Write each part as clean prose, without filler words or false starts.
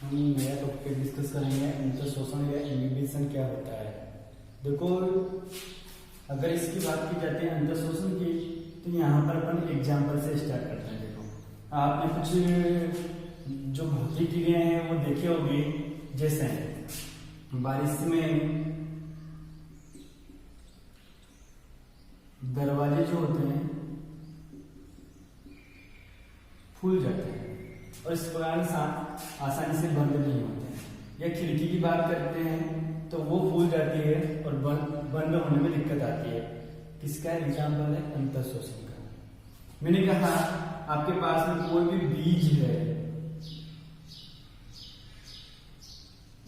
हम नया topic discuss करेंगे अंतर शोषण या इनहिबिशन क्या होता है। देखो, अगर इसकी बात की जाती है अंतर शोषण की, तो यहाँ पर अपन एग्जाम्पल से स्टार्ट करते हैं। देखो, आपने कुछ जो भौतिक क्रियाएं हैं वो देखे होंगे, जैसे बारिश में दरवाजे जो होते हैं फूल जाते हैं और इस प्रकार आसानी से बंद नहीं होते हैं। या खिड़की की बात करते हैं तो वो फूल जाती है और बंद होने में दिक्कत आती है। किसका एग्जाम्पल है? अंतर शोषण का। मैंने कहा आपके पास में कोई भी बीज है,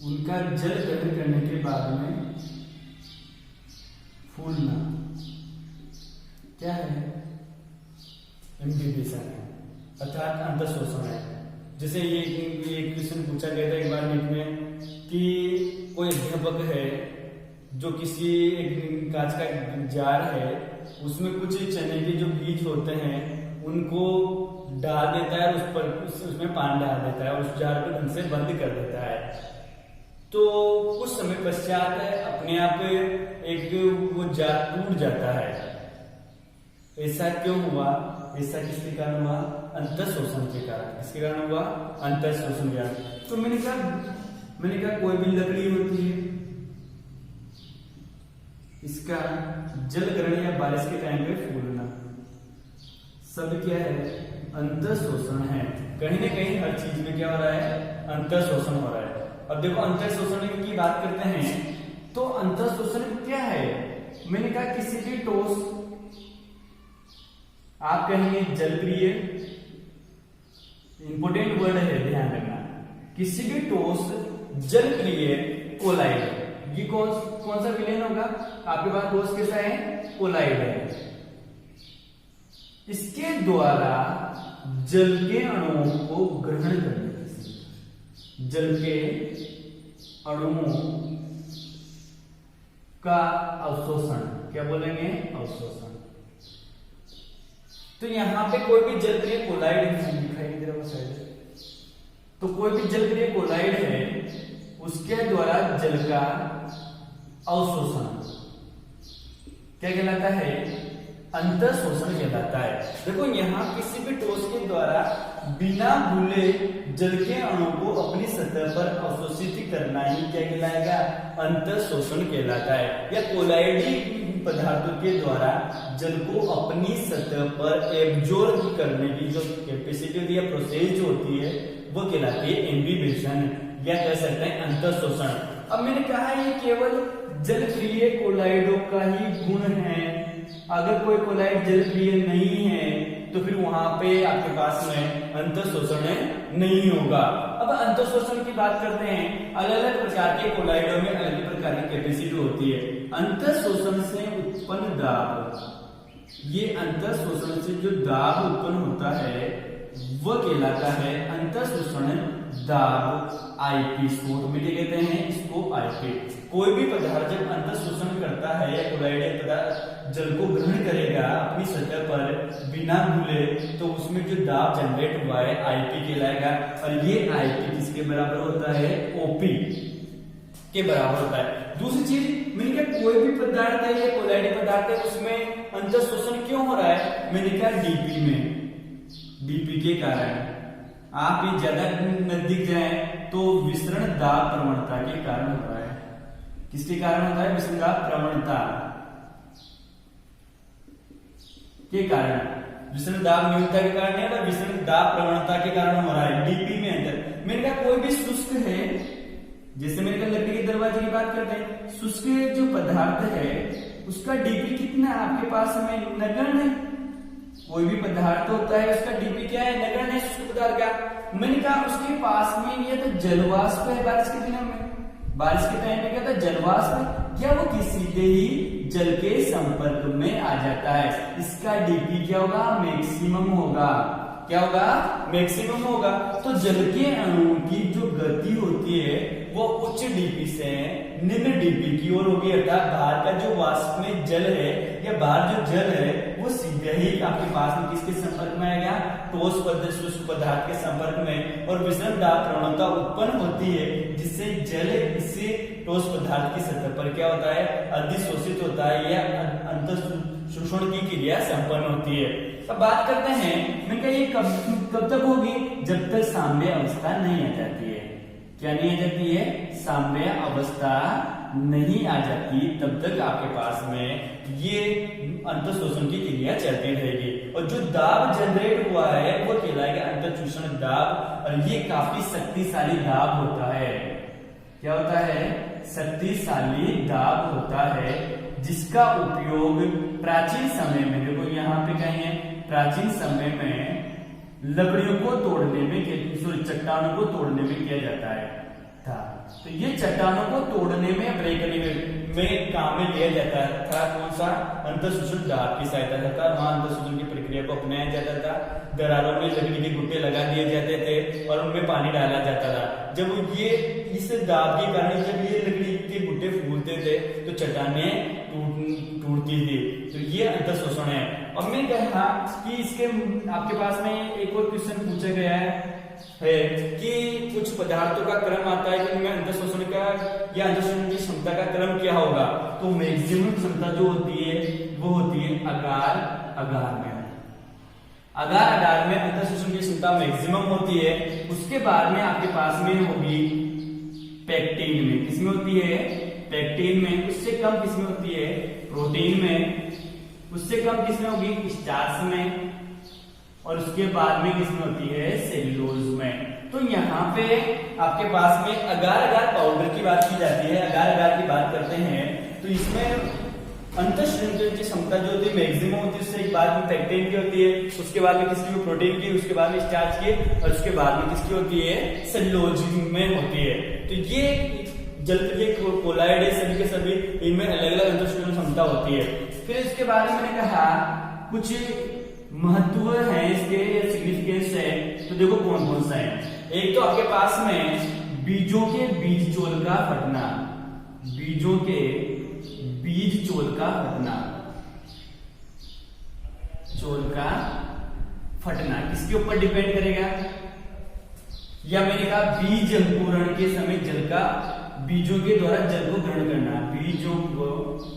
उनका जल ग्रहण करने के बाद में फूलना क्या है? इनहिबिशन है, अर्थात अंतर शोषण है। जैसे ये क्वेश्चन पूछा गया था एक बार नीट में कि कोई अध्यापक है जो किसी एक कांच का जार है, उसमें कुछ चने के जो बीज होते हैं उनको डाल देता है, उस पर उसमें पानी डाल देता है और उस जार को ढंग से बंद कर देता है। तो कुछ समय पश्चात अपने आप एक वो जार टूट जाता है। ऐसा क्यों हुआ? ऐसा किसके कारण हुआ? अंतर शोषण के कारण। किसके कारण हुआ? अंतर शोषण के कारण। तो मैंने कहा कोई भी लकड़ी होती है, इसका जल ग्रहण या बारिश के टाइम पे फूलना, सब क्या है? अंतर शोषण है। कहीं ना कहीं हर चीज में क्या हो रहा है? अंतर शोषण हो रहा है। अब देखो, अंतर शोषण की बात करते हैं तो अंतर शोषण क्या है? मैंने कहा किसी भी ठोस, आप कहेंगे जलक्रिय, इंपोर्टेंट वर्ड है, ध्यान रखना। किसी भी ठोस जलक्रिय कोलाइड, ये कौन सा विलेन होगा? आपके पास ठोस कैसा है? कोलाइड है। इसके द्वारा जल के अणुओं को ग्रहण करने, जल के अणुओं का अवशोषण, क्या बोलेंगे? अवशोषण। तो यहां पे कोई भी जलक्रिय कोलाइड दिखाई दे रहा है साइड, तो कोई भी जलक्रिय कोलाइड है, उसके द्वारा जल का अवशोषण क्या कहलाता है? अंतर शोषण कहलाता है। देखो, यहां किसी भी ठोस के द्वारा बिना भूले जल के अणु को अपनी सतह पर अवशोषित करना ही क्या कहलाएगा? अंतर शोषण कहलाता है। या कोलाइडी पदार्थों के द्वारा जल को अपनी सतह पर एब्जॉर्ब करने की जो कैपेसिटी या प्रोसेस जो होती है वो कहलाती है इनहिबिशन, या कह सकते हैं अंतर शोषण। अब मैंने कहा ये केवल जलक्रिय कोलाइडों का ही गुण है। अगर कोई कोलाइड जलक्रिय नहीं है तो फिर वहां पे आपके पास में अंतर शोषण नहीं होगा। अब अंतर शोषण की बात करते हैं, अलग अलग प्रकार के कोलाइडों में अलग अलग प्रकार की कैपेसिटी होती है। अंतर शोषण से उत्पन्न दाब, ये अंतर शोषण से जो दाब उत्पन्न होता है वह कहलाता है अंतर शोषण दाब, आईपी। शॉर्ट में क्या कहते हैं? इसको आईपी। कोई भी पदार्थ जब अंतर शोषण करता है या कोलाइड पदार्थ जल को ग्रहण करेगा अपनी सतह पर बिना भूले, तो उसमें जो दाब जनरेट हुआ है आईपी कहलाएगा। और ये आईपी किसके बराबर होता है? ओपी के बराबर होता है। दूसरी चीज, मैंने कहा कोई भी पदार्थ है या कोलाइड पदार्थ है उसमें अंतर शोषण क्यों हो रहा है? मैंने कहा डीपी में, डीपी के कारण। आप ये ज्यादा नजदीक जाएं तो विसरण दाब प्रवणता के कारण हो रहा है। किसके कारण होता है? विसरण दाब प्रवणता के कारण। विसरण दाब न्यूनता के कारण नहीं, तो विसरण दाब प्रवणता के कारण हो रहा है डीपी में अंतर। मैंने कहा कोई भी शुष्क है, जैसे मैंने कहा लकड़ी के दरवाजे की बात करते हैं, शुष्क जो पदार्थ है उसका डीपी कितना आपके पास में? नगण्य है। कोई भी पदार्थ होता है उसका डीपी क्या है? नगण्य है शुष्क पदार्थ का। मैंने कहा उसके पास में ये तो जलवाष्प है। बारिश के दिनों में, बारिश के टाइम में क्या होता है? जलवाष्प, या वो सीधे ही जल के संपर्क में आ जाता है। इसका डीपी क्या होगा? मैक्सिमम होगा। क्या होगा? मैक्सिमम होगा। तो जल के अणु की जो गति होती है वो उच्च डीपी से निम्न डीपी की ओर होगी, अर्थात बाहर का जो वाष्प में जल है या बाहर जो जल है वो सीधे यही आपके पास में किसके संपर्क में आएगा, ठोस शुष्क पदार्थ के संपर्क में, और विसरण दाब प्रवणता उत्पन्न होती है जिससे जल इससे ठोस पदार्थ की सतह पर क्या होता है, अधिशोषित होता है या अंतःशोषण की क्रिया संपन्न होती है। अब बात करते हैं, मैं कहा ये कब तक होगी, जब तक साम्य अवस्था नहीं आ जाती है। क्या नहीं आ जाती है, साम्य अवस्था नहीं आ जाती, तब तक आपके पास में ये अंतःशोषण की क्रिया चलती रहेगी। और जो दाब जनरेट हुआ है वो कहलाएगा अंतःशोषण दाब, और ये काफी शक्तिशाली दाब होता है। क्या होता है, शक्तिशाली दाब होता है, जिसका उपयोग प्राचीन समय में, देखो यहाँ पे कहेंगे प्राचीन समय में लकड़ियों को तोड़ने में, चट्टानों को तोड़ने में किया जाता है था। तो ये चट्टानों को तोड़ने में, ब्रेक करने में काम में लिया जाता था। कौन सा, अंतःशोषण दाब की सहायता से था। वहां अंतःशोषण की प्रक्रिया को अपनाया जाता था। दरारों में लकड़ी के गुट्टे लगा दिए जाते थे और उनमें पानी डाला जाता था। जब ये इस दाब के कारण जब ये लकड़ी के गुट्टे फूलते थे तो चट्टानें टूटती थी। तो ये अंतःशोषण है। अब मैं कहा कि इसके आपके पास में एक और क्वेश्चन पूछा गया है कि कुछ पदार्थों का क्रम आता है कि उनमें अंतःशोषण का या अंतःशोषण की क्षमता का क्रम क्या होगा। तो मैक्सिमम क्षमता जो होती है वो होती है अगार अगार में। अगार अगार में अंतःशोषण की क्षमता मैक्सिमम होती है। उसके बाद में आपके पास में होगी पेक्टिन में। किसमें होती है, पेक्टिन में। उससे कम किसमें होती है, प्रोटीन में। उससे कम किसमें होगी, स्टार्च में। और उसके बाद में किसमें होती है, सेल्यूलोज में। तो यहाँ पे आपके पास में अगार अगार पाउडर की बात की जाती है। अगार अगार की बात करते हैं तो इसमें अंतःशोषण की क्षमता जो होती है मैक्सिमम होती है। उससे एक बाद में पेक्टिन की होती है, उसके बाद में किसकी, प्रोटीन की, उसके बाद में स्टार्च की, और उसके बाद में किसकी होती है, सेल्यूलोज में होती है। तो ये जल के कोलाइड है सभी के सभी, इनमें अलग अलग अंतःशोषण क्षमता होती है। फिर इसके बारे में मैंने कहा कुछ महत्व है इसके, सिग्निफिकेंस है। तो देखो कौन कौन सा है। एक तो आपके पास में बीजों के बीज चोल का फटना, बीजों के बीज चोल का फटना, चोल का फटना किसके ऊपर डिपेंड करेगा, या मैंने कहा बीज अंकुरण के समय जल का, बीजों के द्वारा जल को ग्रहण करना, बीजों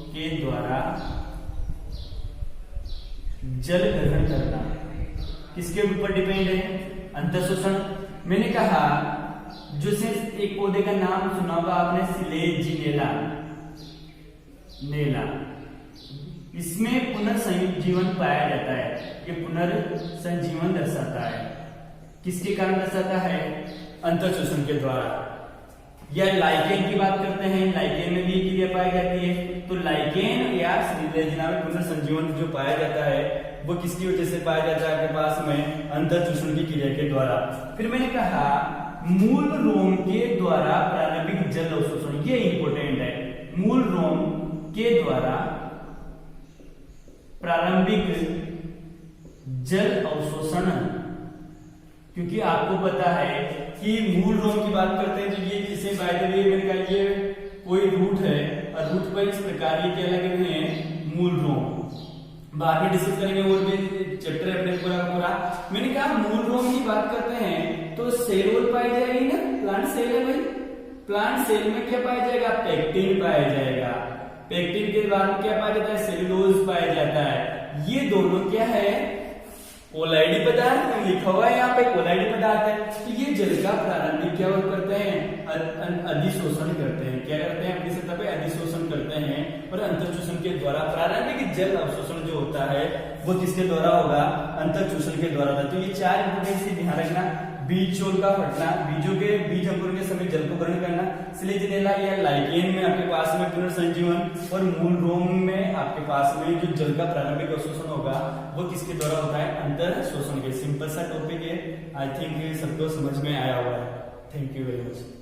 के द्वारा जल ग्रहण करना किसके ऊपर डिपेंड है, अंतःशोषण। मैंने कहा जो सिर्फ एक पौधे का नाम सुना होगा आपने, सिलेजिनेला नेला, इसमें पुनर्संजीवन पाया जाता है। ये पुनर्संजीवन दर्शाता है, किसके कारण दर्शाता है, अंतःशोषण के द्वारा। या लाइकेन की बात करते हैं, लाइकेन में भी क्रिया पाई जाती है। तो लाइकेन या सिलेजिना में पुनर्संजीवन जो पाया जाता है वो किसकी वजह से पाया जाता है, आपके पास में अंतःशोषण की क्रिया के द्वारा। फिर मैंने कहा मूल रोम के द्वारा प्रारंभिक जल अवशोषण, ये इंपॉर्टेंट है। मूल रोम के द्वारा प्रारंभिक जल अवशोषण, क्योंकि आपको पता है कि मूल रोम की बात करते हैं तो ये जिसे बाय द वे मैंने कहा ये कोई रूट है और रूट पर इस प्रकार ये क्या लगे हुए हैं, मूल रोम। बाद में डिस्कस करेंगे और भी चैप्टर है अपने पूरा पूरा। मैंने कहा मूल रोम की बात करते हैं तो सेल वॉल पाई जाएगी ना, प्लांट सेल है भाई। प्लांट सेल में क्या पाया जाएगा, पेक्टिन पाया जाएगा। पेक्टिन के बाद में क्या पाया जाता है, सेल्यूलोज पाया जाता है। ये दोनों क्या है, कोलाइडी पदार्थ, लिखा हुआ है यहाँ पे कोलाइडी पदार्थ है। तो ये जल का प्रारंभिक क्या करते हैं, अधिशोषण करते हैं। क्या करते हैं, अपनी सतह पे अधिशोषण करते हैं। और अंतःशोषण के द्वारा प्रारंभिक जल अवशोषण जो होता है वो किसके द्वारा होगा, अंतःशोषण के द्वारा। तो ये चार इंपोर्टेंट से ध्यान रखना, बीज चोल का फटना, बीजों के बीज अंकुरण के समय जल को ग्रहण करना, सिलेजिनेला या लाइकेन में आपके पास में पुनर्संजीवन, और मूल रोम में आपके पास में जो जल का प्रारंभिक अवशोषण होगा वो किसके द्वारा होता है, अंतःशोषण के। सिंपल सा टॉपिक है, आई थिंक सबको समझ में आया हुआ है। Thank you very much.